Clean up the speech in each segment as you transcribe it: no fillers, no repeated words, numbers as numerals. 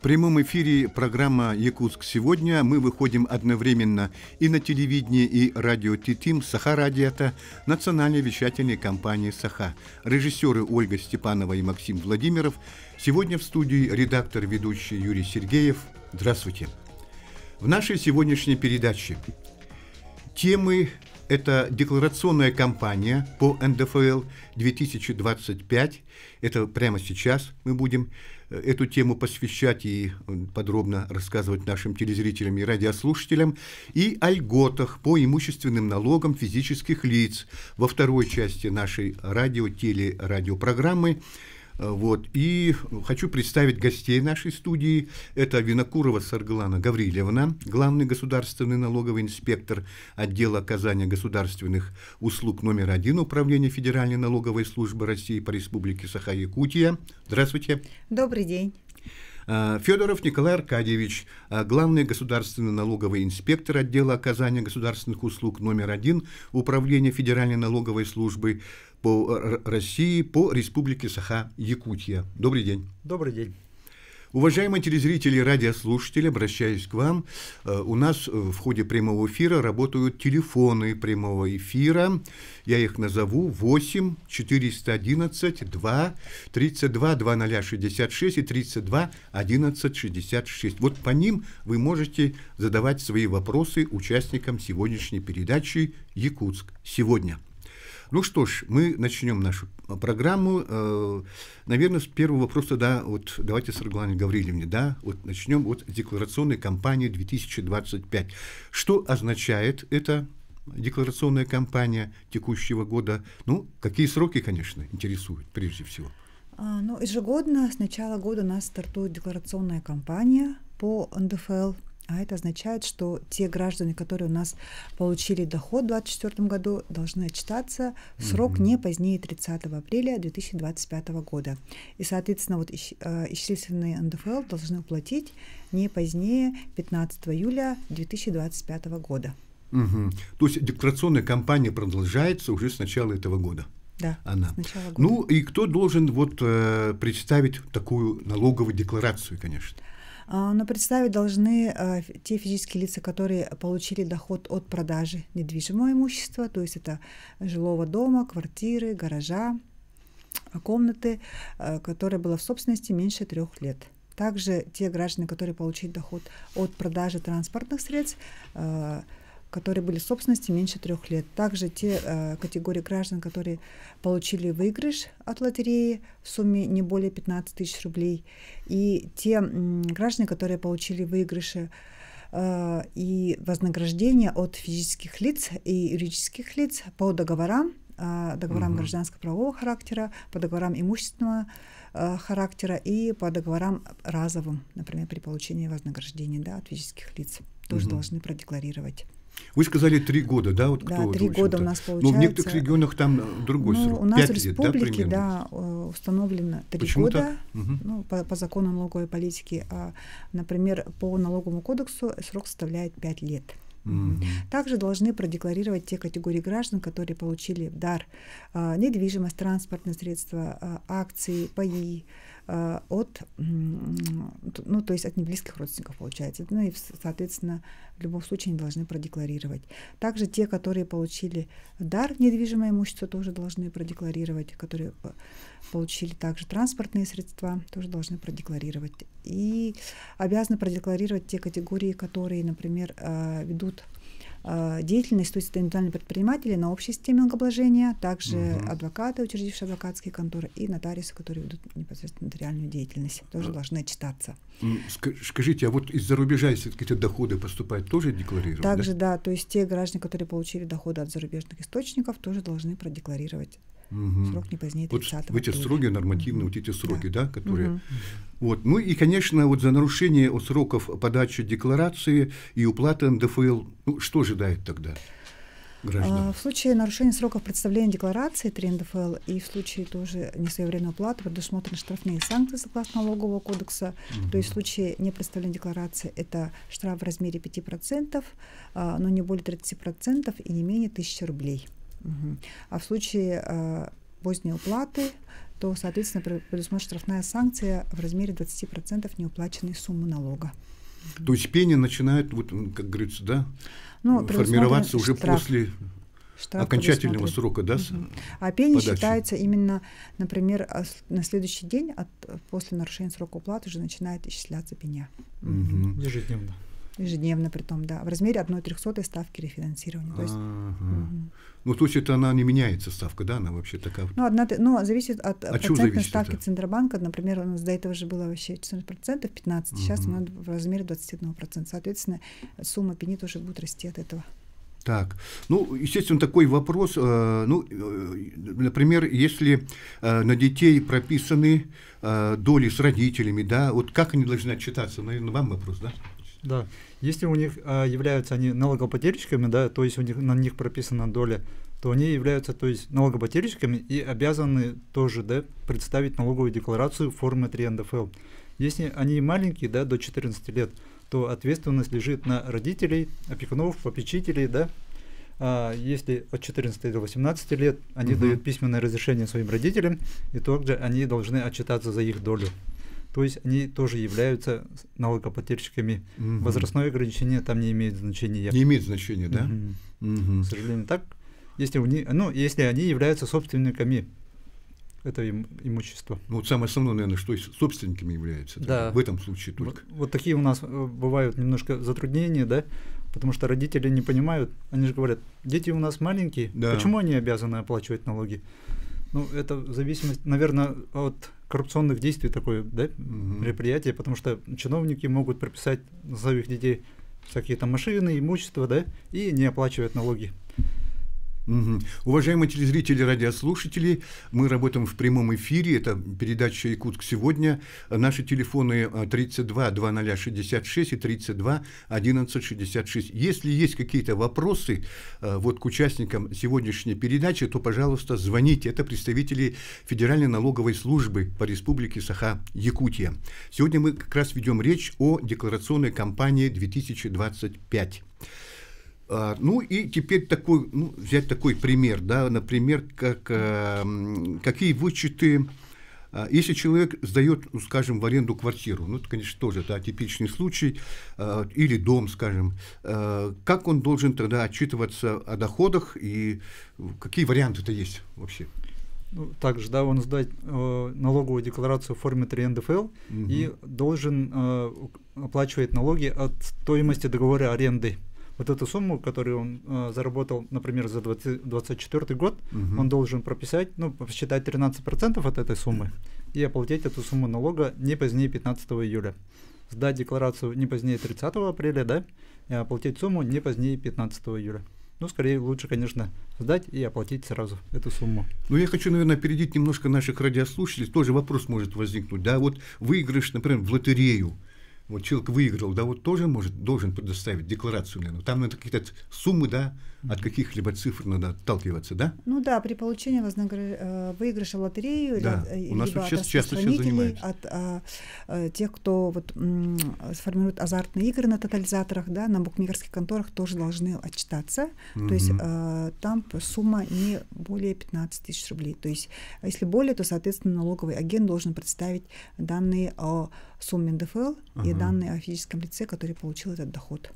прямом эфире программа «Якутск сегодня». Мы выходим одновременно и на телевидении, и радио ТИТИМ, Саха-радио, это национальной вещательной компании «Саха». Режиссеры Ольга Степанова и Максим Владимиров. Сегодня в студии редактор, ведущий Юрий Сергеев. Здравствуйте. В нашей сегодняшней передаче темы – это декларационная кампания по НДФЛ 2025. Это прямо сейчас мы будем эту тему посвящать и подробно рассказывать нашим телезрителям и радиослушателям, и о льготах по имущественным налогам физических лиц во второй части нашей радиопрограммы. Вот. И хочу представить гостей нашей студии. Это Винокурова Сарглана Гаврилевна, главный государственный налоговый инспектор отдела оказания государственных услуг номер 1 Управления Федеральной налоговой службы России по Республике Саха-Якутия. Здравствуйте. Добрый день. Федоров Николай Аркадьевич, главный государственный налоговый инспектор отдела оказания государственных услуг номер 1 Управления Федеральной налоговой службы по России по Республике Саха-Якутия. Добрый день. Добрый день. Уважаемые телезрители и радиослушатели, обращаюсь к вам. У нас в ходе прямого эфира работают телефоны прямого эфира. Я их назову: 8 411 2 32 2066 и 32 11 66. Вот по ним вы можете задавать свои вопросы участникам сегодняшней передачи «Якутск сегодня». Ну что ж, мы начнем нашу программу. Наверное, с первого вопроса, давайте с Сарглане Гаврилевне, начнем с декларационной кампании 2025. Что означает эта декларационная кампания текущего года? Ну, какие сроки, конечно, интересуют прежде всего? Ежегодно с начала года у нас стартует декларационная кампания по НДФЛ. А это означает, что те граждане, которые у нас получили доход в 2024 году, должны отчитаться в срок не позднее 30 апреля 2025 года. И, соответственно, исчисленные НДФЛ должны уплатить не позднее 15 июля 2025 года. То есть декларационная кампания продолжается уже с начала этого года? Да, она. С начала года. Ну и кто должен представить такую налоговую декларацию, конечно? Но представить должны те физические лица, которые получили доход от продажи недвижимого имущества, то есть это жилого дома, квартиры, гаража, комнаты, которая была в собственности меньше 3 лет. Также те граждане, которые получили доход от продажи транспортных средств, которые были в собственности меньше 3 лет. Также те категории граждан, которые получили выигрыш от лотереи в сумме не более 15 тысяч рублей, и те граждане, которые получили выигрыши и вознаграждения от физических лиц и юридических лиц по договорам гражданско-правового характера, по договорам имущественного характера и по договорам разовым, например, при получении вознаграждения от физических лиц, тоже должны продекларировать. Вы сказали 3 года, да? Да, 3 года у нас получается. Но в некоторых регионах там другой срок. У нас 5 в республике, лет, установлено 3 Почему года так? по закону налоговой политики. Например, по налоговому кодексу срок составляет 5 лет. Также должны продекларировать те категории граждан, которые получили в дар недвижимость, транспортные средства, акции, паи от неблизких родственников, получается. И, соответственно, в любом случае они должны продекларировать. Также те, которые получили в дар недвижимое имущество, тоже должны продекларировать, которые получили также транспортные средства, тоже должны продекларировать. И обязаны продекларировать те категории, которые, например, ведут деятельность, то есть это индивидуальные предприниматели на общей системе налогообложения, также адвокаты, учредившие адвокатские конторы, и нотариусы, которые ведут непосредственно нотариальную деятельность, тоже должны отчитаться. Скажите, а вот из-за рубежа, если эти доходы поступают, тоже декларировать? Также, да, то есть те граждане, которые получили доходы от зарубежных источников, тоже должны продекларировать. Срок не позднее 30 апреля. Вот эти строгие нормативные, эти сроки, которые... Ну и, конечно, за нарушение сроков подачи декларации и уплаты НДФЛ, что ожидает тогда граждан? В случае нарушения сроков представления декларации 3 НДФЛ и в случае тоже несвоевременной уплаты предусмотрены штрафные санкции согласно налогового кодекса. То есть в случае непредставления декларации это штраф в размере 5%, но не более 30% и не менее 1000 рублей. А в случае поздней уплаты то, соответственно, предусмотрена штрафная санкция в размере 20% неуплаченной суммы налога. То есть пени начинают, вот, как говорится, да, ну, формироваться уже штраф. После окончательного срока, да? А пени считается именно, например, на следующий день после нарушения срока уплаты уже начинает исчисляться пеня. Ежедневно. Ежедневно, притом, да, в размере 1/300 ставки рефинансирования. То есть, ну, то есть это она не меняется, ставка, да, она вообще такая? Ну, зависит от процентной ставки это? Центробанка. Например, у нас до этого же было вообще 14%, 15%, сейчас она в размере 21%. Соответственно, сумма пени тоже будет расти от этого. Так, ну, естественно, такой вопрос, например, если на детей прописаны доли с родителями, да, вот как они должны отчитаться? Наверное, вам вопрос, да? Да, если у них являются они налогоплательщиками, да, то есть на них прописана доля, то они являются, то есть, налогоплательщиками и обязаны тоже, да, представить налоговую декларацию в форме 3 НДФЛ. Если они маленькие, да, до 14 лет, то ответственность лежит на родителей, опекунов, попечителей, да. Если от 14 до 18 лет они дают письменное разрешение своим родителям, и также они должны отчитаться за их долю. То есть они тоже являются налогоплательщиками. Возрастное ограничение там не имеет значения. Не имеет значения, да? К сожалению, так. Если они являются собственниками этого имущества. Ну, вот самое основное, наверное, что собственниками являются. Да. В этом случае только. Вот такие у нас бывают немножко затруднения, да, потому что родители не понимают, они же говорят, дети у нас маленькие, почему они обязаны оплачивать налоги? Ну, это в зависимости, наверное, от коррупционных действий такое, да, мероприятие, потому что чиновники могут прописать на своих детей всякие там машины, имущество, да, и не оплачивать налоги. Уважаемые телезрители, радиослушатели, мы работаем в прямом эфире, это передача «Якутск сегодня». Наши телефоны 32 2066 и 32 1166. Если есть какие-то вопросы вот к участникам сегодняшней передачи, то, пожалуйста, звоните. Это представители Федеральной налоговой службы по Республике Саха-Якутия. Сегодня мы как раз ведем речь о декларационной кампании 2025. Ну и теперь взять такой пример, да, например, какие вычеты, если человек сдает, скажем, в аренду квартиру, ну это, конечно, тоже типичный случай, или дом, скажем, как он должен тогда отчитываться о доходах и какие варианты-то есть вообще? Ну, также, да, он сдать налоговую декларацию в форме 3 ндфл и должен оплачивать налоги от стоимости договора аренды. Вот эту сумму, которую он заработал, например, за 2024 год, он должен прописать, посчитать 13% от этой суммы и оплатить эту сумму налога не позднее 15 июля. Сдать декларацию не позднее 30 апреля, да, и оплатить сумму не позднее 15 июля. Ну, скорее, лучше, конечно, сдать и оплатить сразу эту сумму. Ну, я хочу, наверное, опередить немножко наших радиослушателей. Тоже вопрос может возникнуть, да, вот выигрыш, например, в лотерею. Вот человек выиграл, да, вот тоже должен предоставить декларацию, наверное. Там надо какие-то суммы, да, от каких-либо цифр надо отталкиваться, да? Ну да, при получении выигрыша в лотерею, да. либо от распространителей, от тех, кто сформирует азартные игры на тотализаторах, да, на букмекерских конторах тоже должны отчитаться. То есть там сумма не более 15 тысяч рублей. То есть если более, то, соответственно, налоговый агент должен представить данные о сумме НДФЛ и данные о физическом лице, который получил этот доход.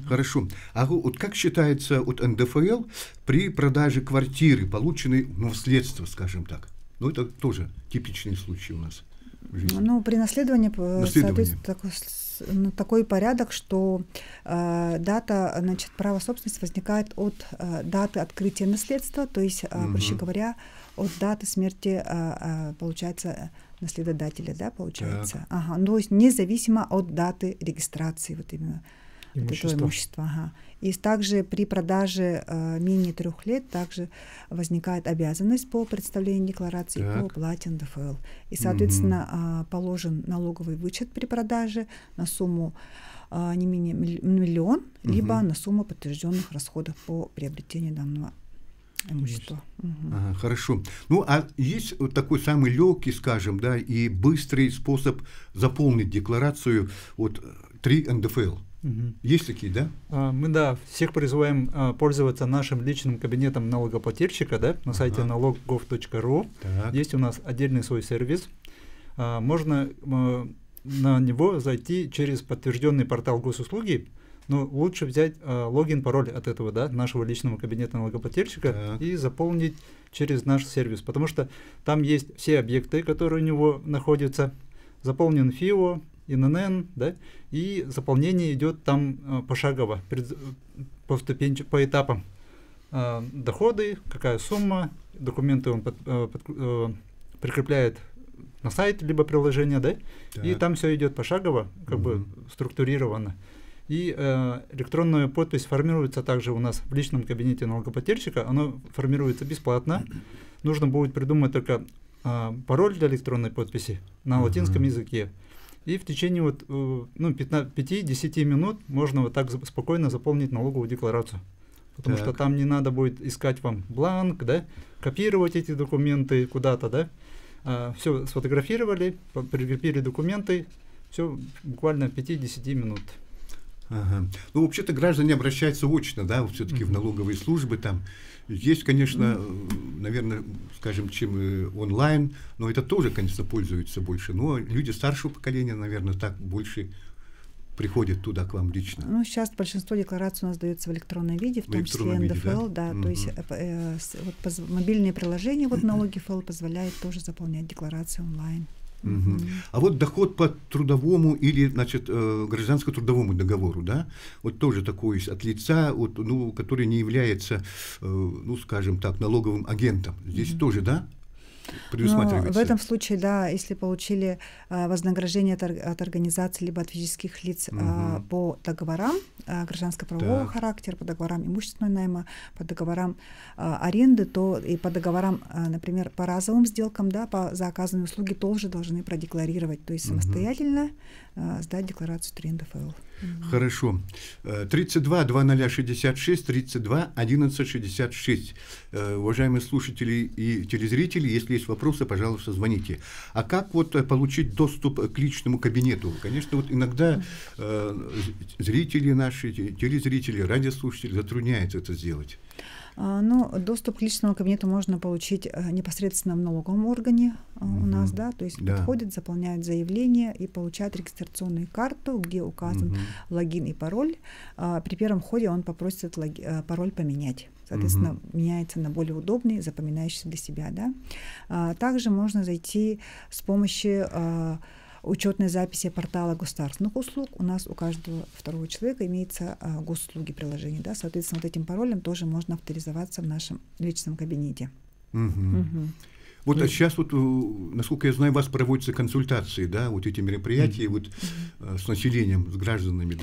Хорошо. А вот как считается от НДФЛ при продаже квартиры, полученной в наследство, скажем так? Ну, это тоже типичный случай у нас в жизни. Ну, при наследовании. Такой порядок, что дата, право собственности возникает от даты открытия наследства, то есть, проще говоря, от даты смерти, получается, наследодателя, да, получается. То есть независимо от даты регистрации вот именно этого имущества. И также при продаже менее 3 лет также возникает обязанность по представлению декларации по уплате НДФЛ. И, соответственно, положен налоговый вычет при продаже на сумму не менее 1 миллион, либо на сумму подтвержденных расходов по приобретению данного имущества. Хорошо. Ну, а есть вот такой самый легкий, скажем, да, и быстрый способ заполнить декларацию от 3 НДФЛ. Есть такие, да? Мы, всех призываем пользоваться нашим личным кабинетом налогоплательщика, на сайте налог.gov.ru. Есть у нас отдельный свой сервис. Можно на него зайти через подтвержденный портал госуслуги, но лучше взять логин, пароль от этого, нашего личного кабинета налогоплательщика и заполнить через наш сервис, потому что там есть все объекты, которые у него находятся, заполнен ФИО, ИНН, и заполнение идет там пошагово, по этапам. Доходы, какая сумма, документы он прикрепляет на сайт, либо приложение, и там все идет пошагово, как бы структурировано. И электронная подпись формируется также у нас в личном кабинете налогоплательщика, оно формируется бесплатно. Нужно будет придумать только пароль для электронной подписи на латинском языке. И в течение 5-10 минут можно вот так спокойно заполнить налоговую декларацию. Потому что там не надо будет искать вам бланк, копировать эти документы куда-то, все сфотографировали, прикрепили документы, все буквально 5-10 минут. Ну, вообще-то граждане обращаются очно, все-таки в налоговые службы там. Есть, конечно, наверное, скажем, чем онлайн, но это тоже, конечно, пользуются больше. Но люди старшего поколения, наверное, так больше приходят туда к вам лично. Ну, сейчас большинство деклараций у нас дается в электронном виде, в том числе НДФЛ, то есть мобильные приложения налоги ФЛ позволяют тоже заполнять декларации онлайн. А вот доход по трудовому или, гражданско-трудовому договору, вот тоже такой от лица, который не является, скажем так, налоговым агентом. Здесь тоже, предусматривается. В этом случае, если получили вознаграждение от организации либо от физических лиц по договорам гражданско-правового характера, по договорам имущественного найма, по договорам аренды, то и по договорам, например, по разовым сделкам, за оказанные услуги тоже должны продекларировать, то есть самостоятельно сдать декларацию 3 НДФЛ. Хорошо. 32-2066, 32-1166. Уважаемые слушатели и телезрители, если есть вопросы, пожалуйста, звоните. А как получить доступ к личному кабинету? Конечно, иногда зрители наши, телезрители, радиослушатели затрудняются это сделать. Доступ к личному кабинету можно получить непосредственно в налоговом органе у нас, то есть подходят, заполняют заявление и получают регистрационную карту, где указан логин и пароль. При первом входе он попросит этот пароль поменять. Соответственно, меняется на более удобный, запоминающийся для себя. Также можно зайти с помощью учетной записи портала государственных услуг. У нас у каждого второго человека имеется госуслуги приложения. Соответственно, этим паролем тоже можно авторизоваться в нашем личном кабинете. Вот сейчас, насколько я знаю, у вас проводятся консультации, эти мероприятия с населением, с гражданами,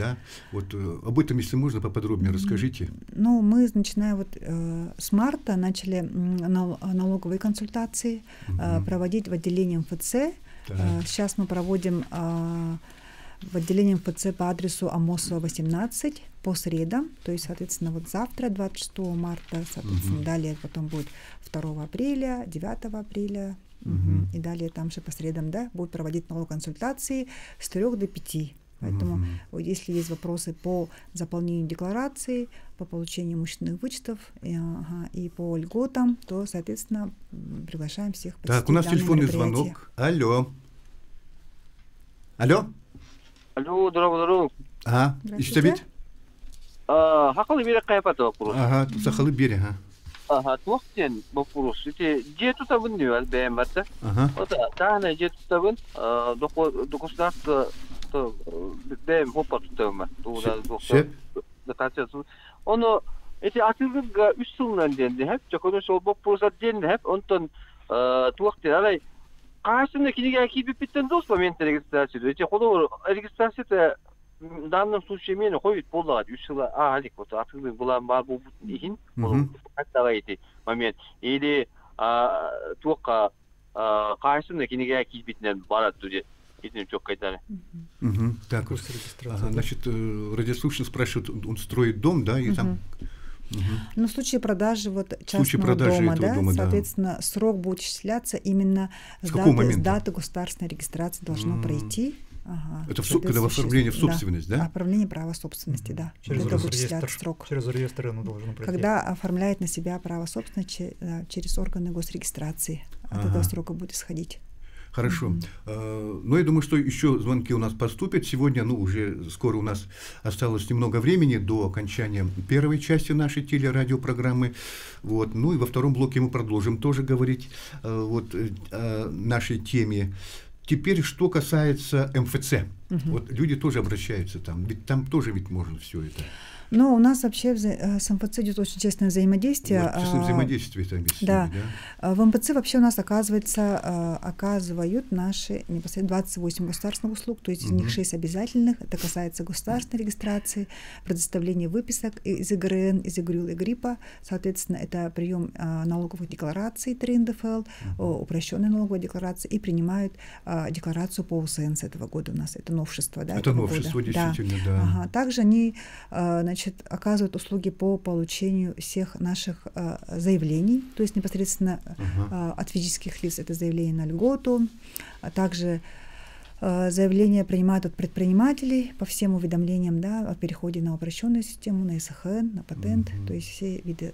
об этом, если можно, поподробнее расскажите. Мы, начиная с марта, начали налоговые консультации проводить в отделении МФЦ. Сейчас мы проводим в отделении МФЦ по адресу Амосова, 18 по средам, то есть, соответственно, завтра, 26 марта, соответственно, далее потом будет 2 апреля, 9 апреля, и далее там же по средам, будут проводить налогоконсультации с 3 до 5. Поэтому, если есть вопросы по заполнению декларации, по получению имущественных вычетов и по льготам, то, соответственно, приглашаем всех посетить. Так, у нас телефонный звонок. Алло. Алло. Алло, здорово. Ага, ищите. Хакалы берег кайпаты вопрос. Ага, Сахалы берег, Туақтен вопрос. Где тут абын бәйім барды? Тағына где тут абын, государство бәйім хопа тұтауыма. Оны, атылғырға 3 жылынан денді, жақыны сол вопрос денді, онтан туақтен алай, қағасында кенеге кейбіп біттен дос моментті регистрацияды. Қолы регистрацияда в данном случае мені қойып болдағады 3 жылға алик атылғыр бұлан бар бұл бұтын дейін, қаттаға еті момент. Или туаққа қағасында кенеге кейбітінен барады дейді. Так, значит, радиослушатель спрашивает, он строит дом, и там... В случае продажи частного дома, соответственно, срок будет исчисляться именно с даты государственной регистрации должно пройти. Ага. Это когда в оформление в собственность, да? Оформление права собственности, да. Через Это вычисляет срок. Через реестр оно должно пройти. Когда оформляет на себя право собственности через органы госрегистрации, от этого срока будет исходить. Хорошо. Но я думаю, что еще звонки у нас поступят. Сегодня, уже скоро у нас осталось немного времени до окончания первой части нашей телерадиопрограммы. Вот. Ну и во втором блоке мы продолжим тоже говорить о нашей теме. Теперь, что касается МФЦ. Вот люди тоже обращаются там, ведь там тоже можно все это. Но у нас вообще с МФЦ идет очень честное взаимодействие. Вот, честное взаимодействие там есть. Да. В МФЦ вообще у нас оказывают наши непосредственно 28 государственных услуг, то есть из них 6 обязательных. Это касается государственной регистрации, предоставления выписок из ИГРН, из ИГРЮЛ и ГРИПа. Соответственно, это прием налоговых деклараций 3 НДФЛ, упрощенной налоговой декларации, и принимают декларацию по УСН с этого года у нас. Это новшество. Да, это новшество, года. Действительно, да. Ага. Также они оказывают услуги по получению всех наших заявлений, то есть непосредственно от физических лиц это заявление на льготу, а также заявления принимают от предпринимателей по всем уведомлениям, да, о переходе на упрощенную систему, на СХН, на патент, то есть все виды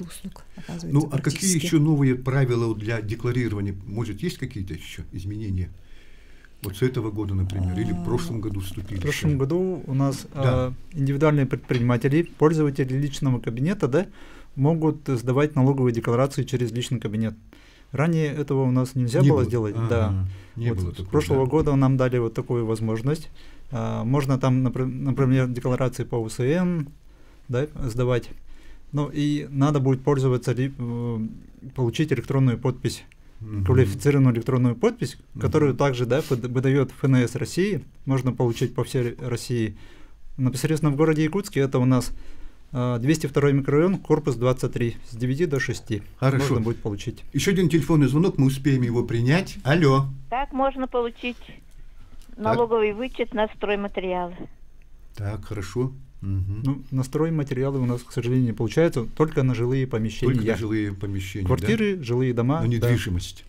услуг оказываются. А какие еще новые правила для декларирования? Может, есть какие-то еще изменения? Вот с этого года, например, или в прошлом году вступили? В прошлом году у нас индивидуальные предприниматели, пользователи личного кабинета, да, могут сдавать налоговые декларации через личный кабинет. Ранее этого у нас нельзя было сделать. Не было с такого, прошлого года нам дали вот такую возможность. Можно там, например, декларации по УСН, да, сдавать. Ну и надо будет пользоваться, получить электронную подпись. Квалифицированную электронную подпись, которую также выдает ФНС России, можно получить по всей России. Непосредственно в городе Якутске это у нас 202 микрорайон, корпус 23, с 9 до 6. Хорошо. Можно будет получить. Еще один телефонный звонок, мы успеем его принять. Алло. Так можно получить налоговый вычет на стройматериалы. Так, хорошо. На стройматериалы у нас, к сожалению, не получается, только на жилые помещения. Только на жилые помещения, квартиры, жилые дома. На недвижимость.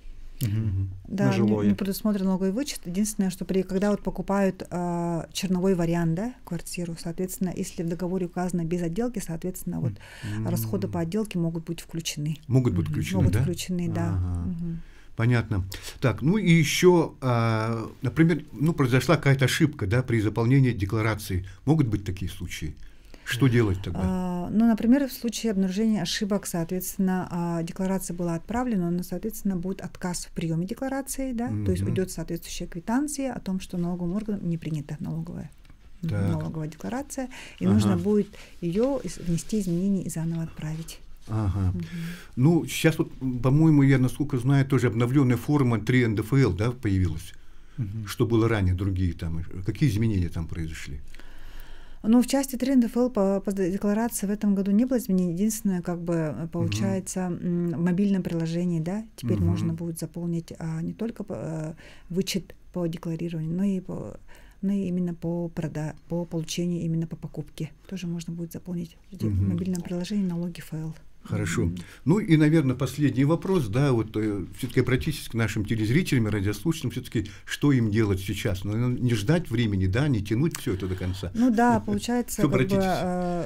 Да, не предусмотрен налоговый вычет. Единственное, что когда покупают черновой вариант, да, квартиру, соответственно, если в договоре указано без отделки, соответственно, расходы по отделке могут быть включены. Могут быть включены, могут включены, да. Понятно. Так, и еще, например, произошла какая-то ошибка, да, при заполнении декларации. Могут быть такие случаи? Что делать тогда? Например, в случае обнаружения ошибок, соответственно, декларация была отправлена, но, соответственно, будет отказ в приеме декларации, да, то есть уйдет соответствующая квитанция о том, что налоговым органом не принята налоговая декларация, и нужно будет ее внести изменения и заново отправить. Сейчас по-моему, я, насколько знаю, тоже обновленная форма 3 НДФЛ, да, появилась. Что было ранее, другие там. Какие изменения там произошли? В части 3 НДФЛ по декларации в этом году не было изменений. Единственное, получается, в мобильном приложении, да, теперь можно будет заполнить не только вычет по декларированию, но и именно по получению, именно по покупке. Тоже можно будет заполнить в мобильном приложении налоги ФЛ. Хорошо. И, наверное, последний вопрос, да, все-таки обратитесь к нашим телезрителям и радиослушателям, все-таки, что им делать сейчас? Не ждать времени, да, не тянуть все это до конца. Получается,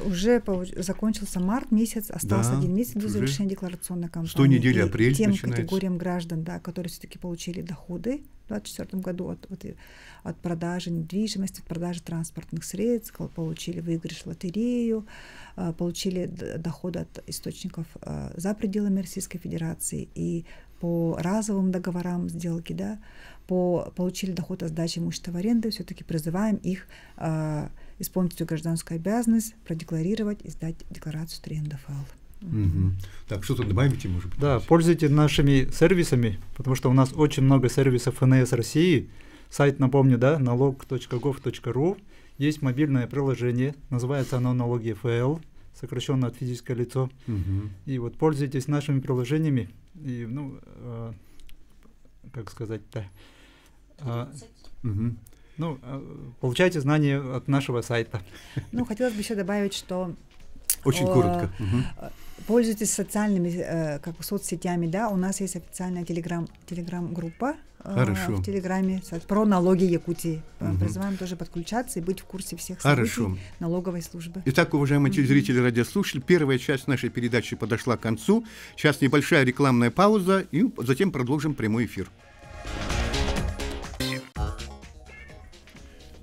уже закончился март месяц, остался 1 месяц до завершения декларационной кампании. 100 недель, апрель тем начинается. Категориям граждан, да, которые все-таки получили доходы в 2024 году от продажи недвижимости, от продажи транспортных средств, получили выигрыш в лотерею, получили доходы от источников за пределами Российской Федерации и по разовым договорам сделки, да, получили доход от сдачи имущества в аренду, все-таки призываем их исполнить свою гражданскую обязанность, продекларировать и сдать декларацию 3 НДФЛ. Так, что-то добавите, может быть? Да, пользуйтесь нашими сервисами, потому что у нас очень много сервисов ФНС России. Сайт, напомню, да, налог.gov.ru. Есть мобильное приложение, называется оно «Налоги ФЛ», сокращенно от физическое лицо. И пользуйтесь нашими приложениями. И, как сказать-то, получайте знания от нашего сайта. Хотелось бы еще добавить, что Очень коротко. Пользуйтесь социальными как бы соцсетями, да, у нас есть официальная телеграм-группа в Телеграме про налоги Якутии. Призываем тоже подключаться и быть в курсе всех событий налоговой службы. Итак, уважаемые телезрители, радиослушатели, первая часть нашей передачи подошла к концу. Сейчас небольшая рекламная пауза, и затем продолжим прямой эфир.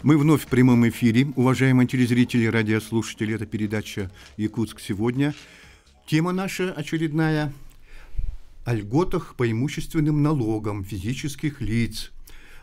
Мы вновь в прямом эфире. Уважаемые телезрители и радиослушатели, это передача «Якутск сегодня». Тема наша очередная – о льготах по имущественным налогам физических лиц.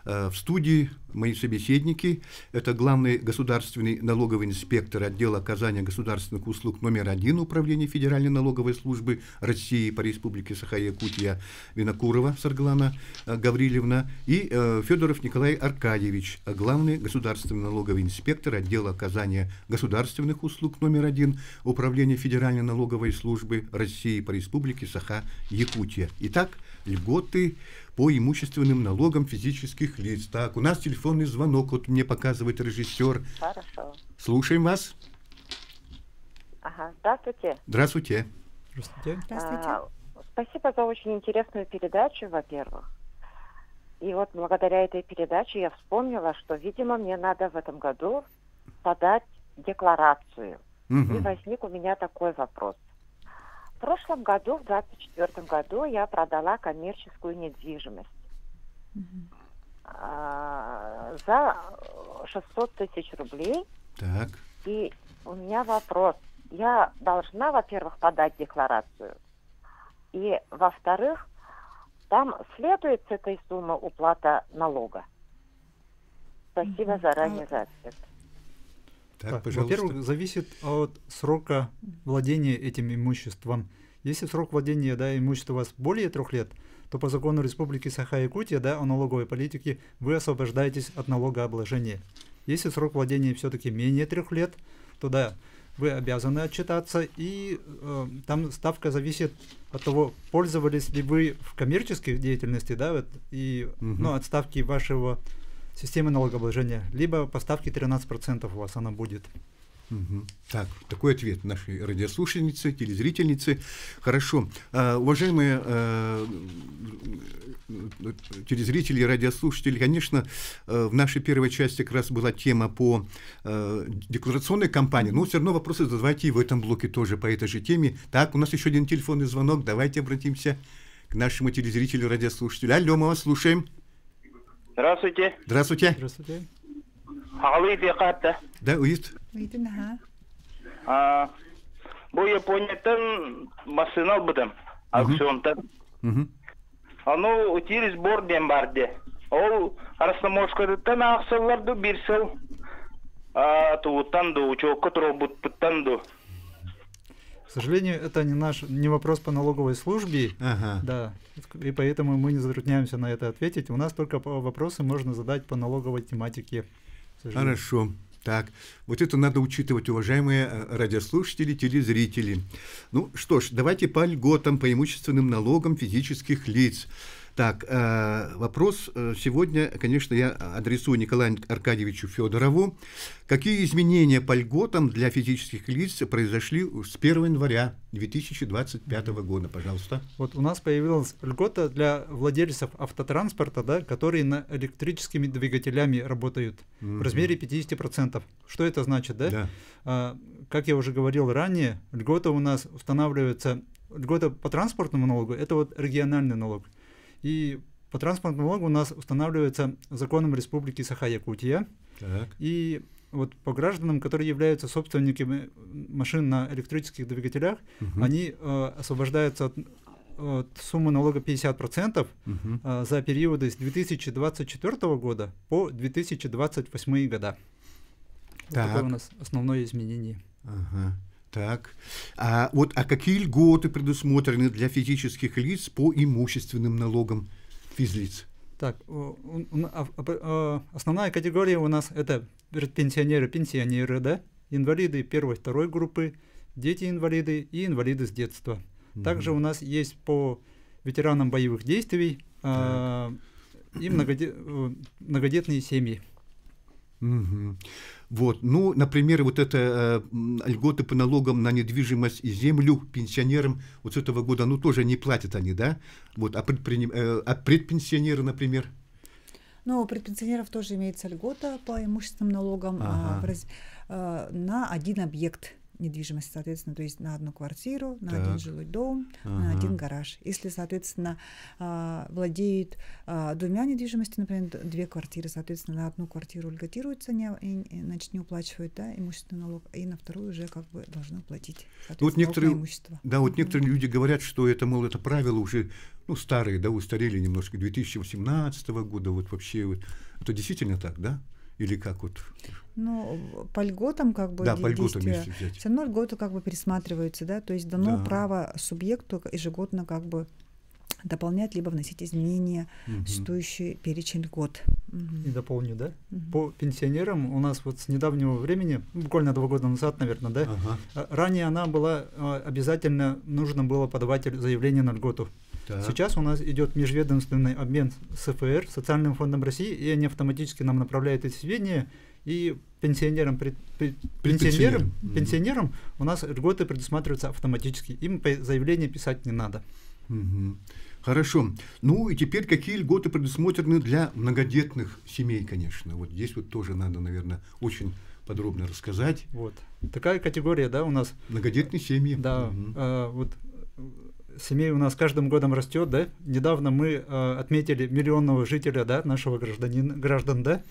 В студии мои собеседники – это главный государственный налоговый инспектор отдела оказания государственных услуг номер 1 Управления Федеральной налоговой службы России по Республике Саха-Якутия Винокурова Сарглана Гаврилевна и Федоров Николай Аркадьевич, главный государственный налоговый инспектор отдела оказания государственных услуг номер 1 Управления Федеральной налоговой службы России по Республике Саха-Якутия. Итак, льготы по имущественным налогам физических лиц. Так, у нас телефонный звонок, вот мне показывает режиссер. Хорошо. Слушаем вас. Ага, здравствуйте. Здравствуйте. Здравствуйте. Спасибо за очень интересную передачу, во-первых. И вот благодаря этой передаче я вспомнила, что, видимо, мне надо в этом году подать декларацию. И возник у меня такой вопрос. В прошлом году, в 2024 году, я продала коммерческую недвижимость за 600 тысяч рублей. Так. И у меня вопрос. Я должна, во-первых, подать декларацию. И, во-вторых, там следует с этой суммы уплата налога. Спасибо заранее за ответ. Так, во-первых, зависит от срока владения этим имуществом. Если срок владения имущества у вас более 3 лет, то по закону Республики Саха-Якутия о налоговой политике вы освобождаетесь от налогообложения. Если срок владения все-таки менее 3 лет, то вы обязаны отчитаться, и там ставка зависит от того, пользовались ли вы в коммерческой деятельности, от ставки вашего системы налогообложения, либо по ставке 13% у вас она будет. Так, такой ответ нашей радиослушательницы, телезрительницы. Хорошо. Уважаемые телезрители и радиослушатели, конечно, в нашей первой части как раз была тема по декларационной кампании, но все равно вопросы задавайте и в этом блоке тоже по этой же теме. Так, у нас еще один телефонный звонок. Давайте обратимся к нашему телезрителю и радиослушателю. Алло, мы вас слушаем. Здравствуйте. Здравствуйте. Здравствуйте. Да, уйдет. Бұл Япониядан машина албыдым, аукциондан. Аны утирис борден барды. Ол Арастамошкадыттан ақсаларды бір сыл туыттанды, учокка тұробыттанды. К сожалению, это не вопрос по налоговой службе, и поэтому мы не затрудняемся на это ответить. У нас только вопросы можно задать по налоговой тематике. Хорошо. Так, вот это надо учитывать, уважаемые радиослушатели, телезрители. Ну что ж, давайте по льготам, по имущественным налогам физических лиц. Так, вопрос сегодня, конечно, я адресую Николаю Аркадьевичу Федорову. Какие изменения по льготам для физических лиц произошли с 1 января 2025 года, пожалуйста? Вот у нас появилась льгота для владельцев автотранспорта, которые на электрическими двигателями работают в размере 50%. Что это значит, Как я уже говорил ранее, льгота у нас устанавливается, льгота по транспортному налогу, это вот региональный налог. И по транспортному налогу у нас устанавливается законом Республики Саха-Якутия. И вот по гражданам, которые являются собственниками машин на электрических двигателях, они освобождаются от суммы налога 50% за периоды с 2024 года по 2028 года. Вот такое у нас основное изменение. Так, а какие льготы предусмотрены для физических лиц по имущественным налогам физлиц? Так, основная категория у нас это пенсионеры, инвалиды 1-2 группы, дети-инвалиды и инвалиды с детства. Также у нас есть по ветеранам боевых действий и многодетные семьи. Вот. Ну, например, вот это льготы по налогам на недвижимость и землю пенсионерам вот с этого года, ну, тоже не платят они, да? Вот, а предпенсионеры, например? Ну, у предпенсионеров тоже имеется льгота по имущественным налогам на один объект недвижимости, соответственно, то есть на одну квартиру, на один жилой дом, на один гараж. Если, соответственно, владеют двумя недвижимостями, например, 2 квартиры, соответственно, на одну квартиру льготируется, значит, не уплачивают, да, имущественный налог, и на вторую уже как бы должны платить, соответственно, вот некоторые, имущество. Да, вот некоторые люди говорят, что это, мол, это правило уже, ну, старые, да, устарели немножко, 2018 года, вот вообще, вот. Это действительно так, да? Или как вот? Ну, по льготам как бы по льготам, действия, все равно льготы как бы пересматриваются, да, то есть дано право субъекту ежегодно как бы дополнять либо вносить изменения в существующий перечень льгот. И дополню, да? По пенсионерам у нас вот с недавнего времени, буквально 2 года назад, наверное, да, ранее она была обязательно, нужно было подавать заявление на льготу. Сейчас у нас идет межведомственный обмен с ФР, Социальным фондом России, и они автоматически нам направляют эти сведения, и пенсионерам у нас льготы предусматриваются автоматически, им заявление писать не надо. Хорошо. Ну и теперь какие льготы предусмотрены для многодетных семей, конечно. Вот здесь вот тоже надо, наверное, очень подробно рассказать. Вот. Такая категория, да, у нас. Многодетные семьи. Да, вот семей у нас каждым годом растет, да. Недавно мы отметили миллионного жителя, да, нашего граждан, да.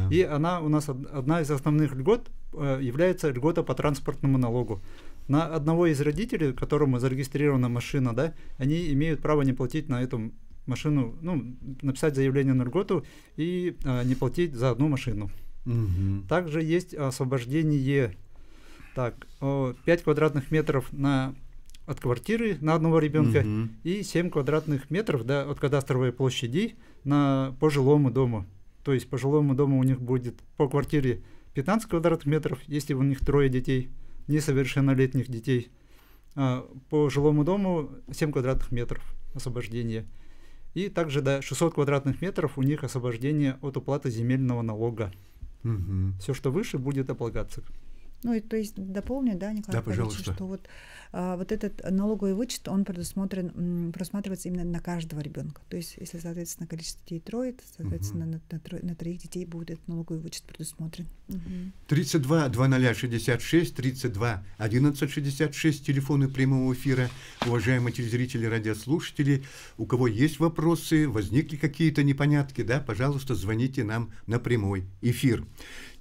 И она у нас одна из основных льгот является льгота по транспортному налогу. На одного из родителей, которому зарегистрирована машина, да, они имеют право не платить на эту машину, ну, написать заявление на льготу и не платить за одну машину. Также есть освобождение 5 квадратных метров от квартиры на одного ребенка и 7 квадратных метров, да, от кадастровой площади по жилому дому. То есть по жилому дому у них будет по квартире 15 квадратных метров, если у них 3 детей, несовершеннолетних детей. По жилому дому 7 квадратных метров освобождения. И также до 600 квадратных метров у них освобождение от уплаты земельного налога. Все, что выше, будет облагаться. Ну, и то есть дополню, да, Николай Павлович, что вот этот налоговый вычет, он просматривается именно на каждого ребенка. То есть, если, соответственно, количество детей 3, соответственно, на 3 детей будет этот налоговый вычет предусмотрен. 32 2066, 32 1166, телефоны прямого эфира. Уважаемые телезрители, радиослушатели, у кого есть вопросы, возникли какие-то непонятки, да, пожалуйста, звоните нам на прямой эфир.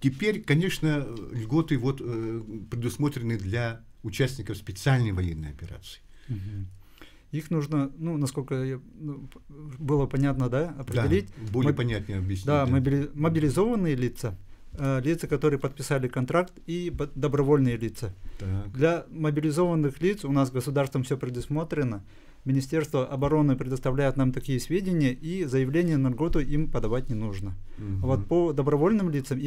Теперь, конечно, льготы вот, предусмотрены для участников специальной военной операции. Их нужно, ну, насколько было понятно, да, определить. Да, более понятнее объяснить. Да, мобилизованные лица, лица, которые подписали контракт, и добровольные лица. Для мобилизованных лиц у нас государством все предусмотрено. Министерство обороны предоставляет нам такие сведения, и заявление на льготу им подавать не нужно. Вот по добровольным лицам,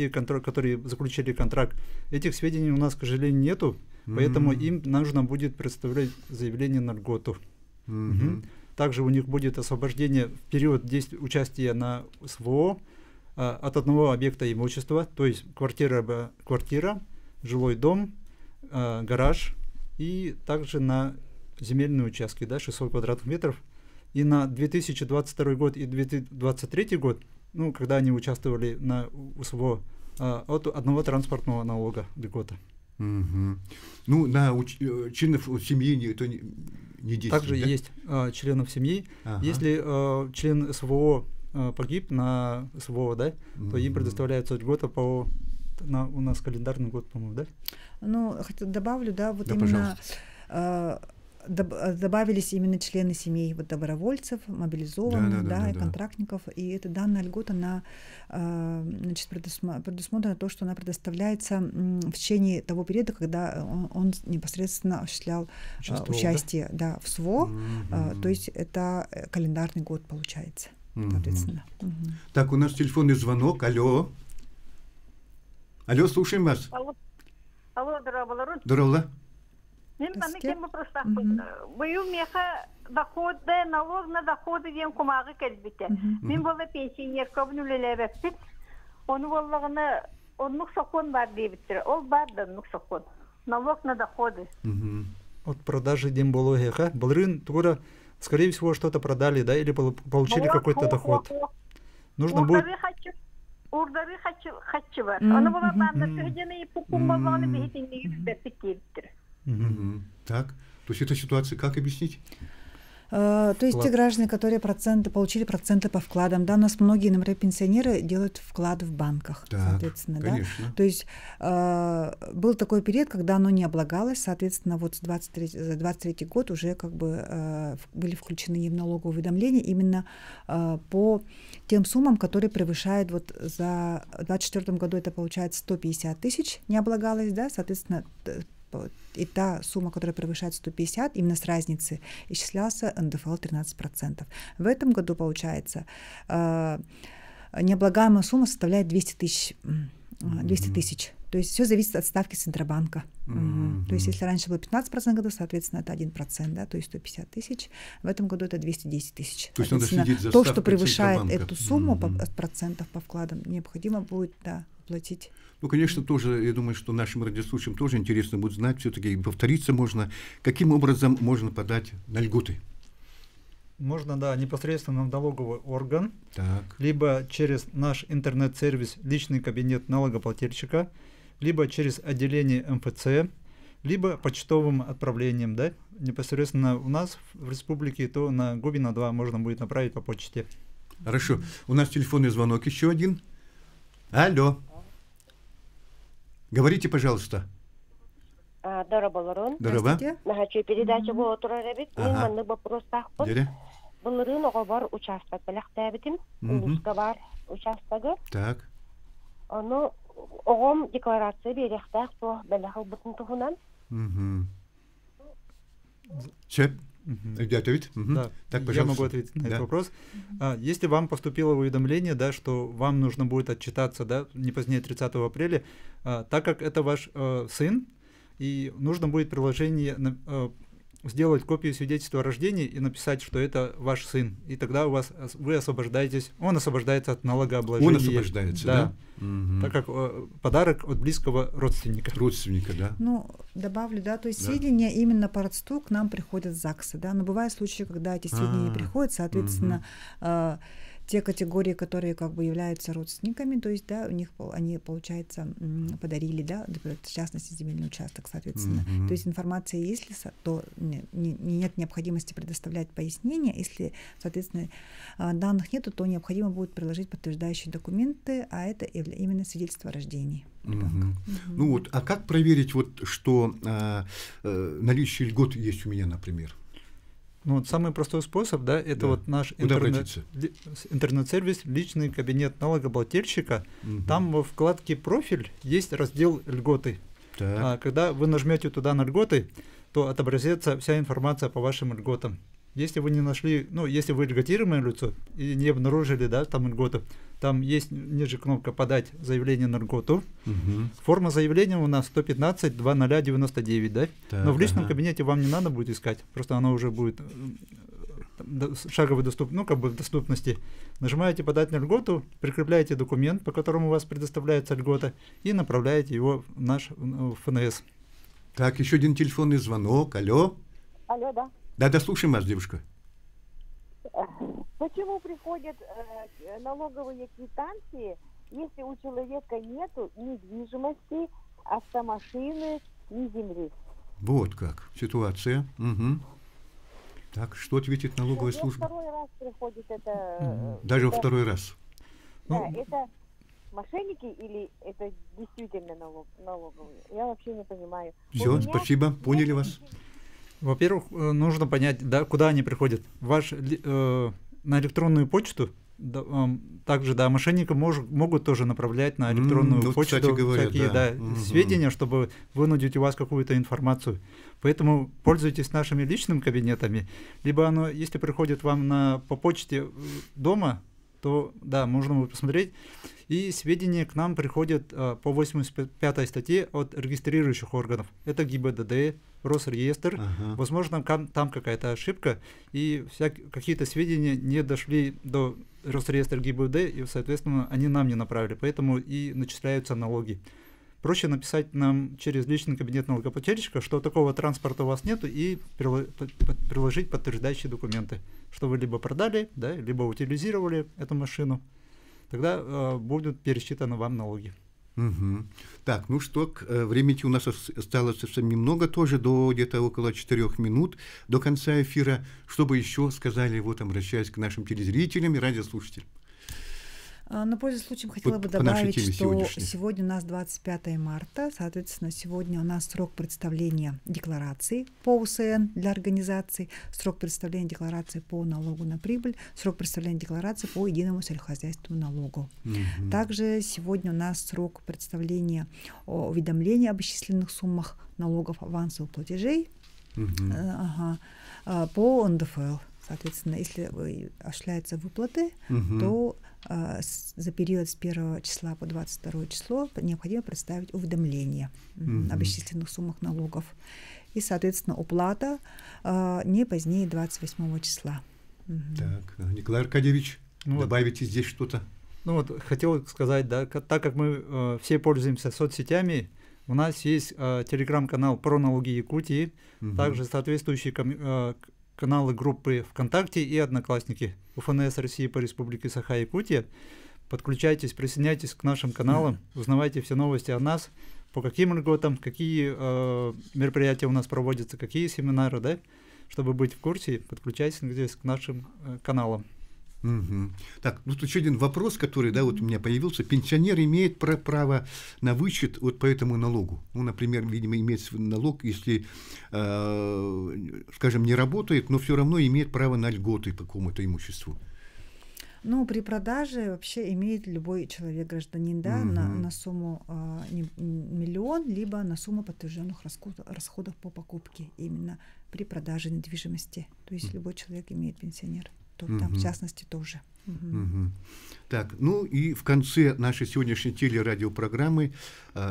которые заключили контракт, этих сведений у нас, к сожалению, нету, поэтому им нужно будет представлять заявление на льготу. Также у них будет освобождение в период участия на СВО от одного объекта имущества, то есть квартира, жилой дом, гараж, и также на земельные участки, да, 600 квадратных метров. И на 2022 год и 2023 год, ну, когда они участвовали на УСВО, от одного транспортного налога льгота. Ну, на членов семьи это не действует, также да? Есть членов семьи. Если член СВО погиб на СВО, да, то им предоставляется льгота у нас календарный год, по-моему, да? Ну, добавлю, да, вот да, именно добавились именно члены семей вот добровольцев, мобилизованных, и контрактников, и эта данная льгота, она, значит, предусмотрена то, что она предоставляется в течение того периода, когда он непосредственно осуществлял участие, да, в СВО, то есть это календарный год получается, соответственно. Так, у нас телефонный звонок, алло. Алло, слушаем вас. Алло, здорово. Здорово. Бою меха доходы, налог на доходы дем кумагы кэлбите. Мен была пенсионер көбүн үлелебеппит. Оны боллагына оннук сокон бар дейбиттер. Ол бар да оннук сокон. Налог на доходы. От продажи дембология, балерин тугура, скорее всего, что-то продали, да, или получили какой-то доход. Нужно будет... Урдары хачы бар. Оны була банда тühjeni пукун базаны бейтинги беппит дейбиттер. Так, то есть эта ситуация как объяснить? То есть те граждане, которые получили проценты по вкладам, да, у нас многие, например, пенсионеры делают вклады в банках, так, соответственно, конечно. Да. То есть был такой период, когда оно не облагалось, соответственно, вот за 23 год уже как бы были включены в налоговое уведомление именно по тем суммам, которые превышают вот за 2024 году это получается 150 тысяч не облагалось, да, соответственно, и та сумма, которая превышает 150, именно с разницы, исчислялся НДФЛ 13%. В этом году, получается, необлагаемая сумма составляет 200 тысяч. 200 тысяч. То есть все зависит от ставки Центробанка. То есть если раньше было 15% года, соответственно, это 1%, да, то есть 150 тысяч. В этом году это 210 тысяч. То есть надо следить за то, что превышает Центробанка. эту сумму процентов по вкладам, необходимо будет, да, платить. Ну, конечно, тоже, я думаю, что нашим радиослушателям тоже интересно будет знать, все-таки повториться можно, каким образом можно подать на льготы. Можно, да, непосредственно в налоговый орган, так, либо через наш интернет-сервис «Личный кабинет налогоплательщика», либо через отделение МФЦ, либо почтовым отправлением, да, непосредственно у нас в республике, то на Губина 2 можно будет направить по почте. Хорошо. У нас телефонный звонок еще один. Алло. Говорите, пожалуйста. Здорово. Здорово. Нахачу передача была турарабит. Мен вопрос тахпын. Дере. Булырын ого бар участок белек табитим. Улуска бар участогы. Так. Аны огом декларация берехтак то белек бутын тугунан. Чеп. Да. Так, я могу ответить на этот вопрос. Если вам поступило уведомление, да, что вам нужно будет отчитаться, да, не позднее 30 апреля, так как это ваш сын, и нужно будет приложение сделать копию свидетельства о рождении и написать, что это ваш сын, и тогда вы освобождаетесь, он освобождается от налогообложения. Он освобождается, да? Так как подарок от близкого родственника. Родственника, да. Ну, добавлю, да, то есть сведения именно по родству к нам приходят с ЗАГСа, да, но бывают случаи, когда эти сведения не приходят, соответственно, те категории, которые как бы являются родственниками, то есть, да, у них они, получается, подарили, да, в частности, земельный участок, соответственно. То есть информация, если, то нет необходимости предоставлять пояснения, если, соответственно, данных нету, то необходимо будет приложить подтверждающие документы, а это именно свидетельство о рождении ребенка. Ну вот, а как проверить, вот, что наличие льгот есть у меня, например? Ну, вот самый простой способ, да, это вот наш интернет-сервис «Личный кабинет налогоплательщика». Там во вкладке «Профиль» есть раздел «Льготы». Когда вы нажмете туда на льготы, то отобразится вся информация по вашим льготам. Если вы не нашли, ну, если вы льготируемое лицо и не обнаружили, да, там льготу, там есть ниже кнопка «Подать заявление на льготу». Форма заявления у нас 115-0099, да? Но в личном кабинете вам не надо будет искать, просто она уже будет шаговой доступности, ну, как бы в доступности. Нажимаете «Подать на льготу», прикрепляете документ, по которому у вас предоставляется льгота, и направляете его в наш ФНС. Так, еще один телефонный звонок. Алло. Алло, да. Да, слушаем вас, девушка. Почему приходят налоговые квитанции, если у человека нету недвижимости, автомашины, ни земли? Вот как ситуация. Так, что ответит налоговая служба? Второй раз приходит это... Даже во второй раз. Да, это мошенники или это действительно налоговые? Я вообще не понимаю. Все, спасибо, поняли вас. Во-первых, нужно понять, да, куда они приходят. На электронную почту, да, также, да, мошенники могут тоже направлять на электронную почту, кстати говоря, всякие сведения, чтобы вынудить у вас какую-то информацию. Поэтому пользуйтесь нашими личными кабинетами, либо оно, если приходит вам по почте дома, то да, можно будет посмотреть. И сведения к нам приходят по 85 статье от регистрирующих органов. Это ГИБДД, Росреестр. Возможно, там какая-то ошибка, и какие-то сведения не дошли до Росреестра ГИБДД, и, соответственно, они нам не направили, поэтому и начисляются налоги. Проще написать нам через личный кабинет налогоплательщика, что такого транспорта у вас нету, и приложить подтверждающие документы, что вы либо продали, да, либо утилизировали эту машину. Тогда будут пересчитаны вам налоги. Угу. Так, ну что, времени у нас осталось совсем немного, тоже до где-то около 4 минут до конца эфира. Что бы еще сказали, вот обращаясь к нашим телезрителям и радиослушателям? На пользу случаем хотела бы добавить, что сегодня у нас 25 марта, соответственно, сегодня у нас срок представления деклараций по УСН для организаций, срок представления декларации по налогу на прибыль, срок представления декларации по единому сельскохозяйственному налогу. Также сегодня у нас срок представления уведомления об исчисленных суммах налогов авансовых платежей по НДФЛ. Соответственно, если осуществляются выплаты, то за период с 1 числа по 22 число необходимо представить уведомление об исчисленных суммах налогов. И, соответственно, уплата не позднее 28 числа. Так, Николай Аркадьевич, добавите здесь что-то? Ну вот, хотел сказать, да, так как мы все пользуемся соцсетями, у нас есть телеграм-канал про налоги Якутии, также соответствующие каналы группы ВКонтакте и Одноклассники УФНС России по Республике Саха-Якутия. Подключайтесь, присоединяйтесь к нашим каналам, узнавайте все новости о нас, по каким льготам, какие мероприятия у нас проводятся, какие семинары, да, чтобы быть в курсе, подключайтесь к нашим каналам. Так, ну тут еще один вопрос, который, да, вот у меня появился. Пенсионер имеет право на вычет вот по этому налогу. Ну, например, видимо, имеется налог, если, скажем, не работает, но все равно имеет право на льготы по какому-то имуществу. Ну, при продаже вообще имеет любой человек, гражданин, да, на сумму миллион, либо на сумму подтвержденных расходов по покупке именно при продаже недвижимости. То есть любой человек имеет, пенсионер. Там, в частности, тоже. Так, ну и в конце нашей сегодняшней телерадиопрограммы,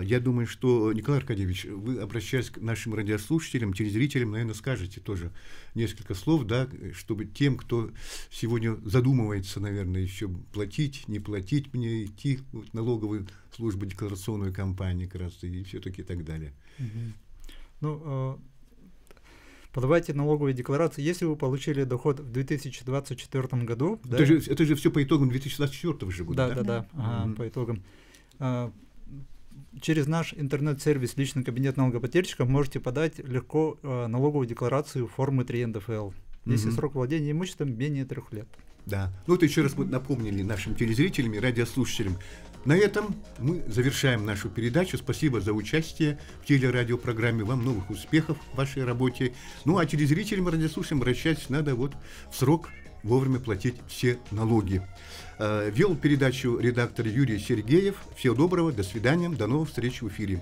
я думаю, что, Николай Аркадьевич, вы, обращаясь к нашим радиослушателям, телезрителям, наверное, скажете тоже несколько слов, да, чтобы тем, кто сегодня задумывается, наверное, еще платить, не платить мне, идти в налоговую службу, декларационную компанию, как раз, и все-таки так далее. Подавайте налоговые декларации, если вы получили доход в 2024 году. Это же все по итогам 2024 же года, да? Да, по итогам. Через наш интернет-сервис «Личный кабинет налогоплательщика» можете подать легко налоговую декларацию формы 3 НДФЛ, если срок владения имуществом менее 3 лет. Да. Ну вот еще раз мы напомнили нашим телезрителям и радиослушателям. На этом мы завершаем нашу передачу. Спасибо за участие в телерадиопрограмме. Вам новых успехов в вашей работе. Ну а телезрителям и радиослушателям обращаться надо вот в срок вовремя платить все налоги. Вел передачу редактор Юрий Сергеев. Всего доброго, до свидания, до новых встреч в эфире.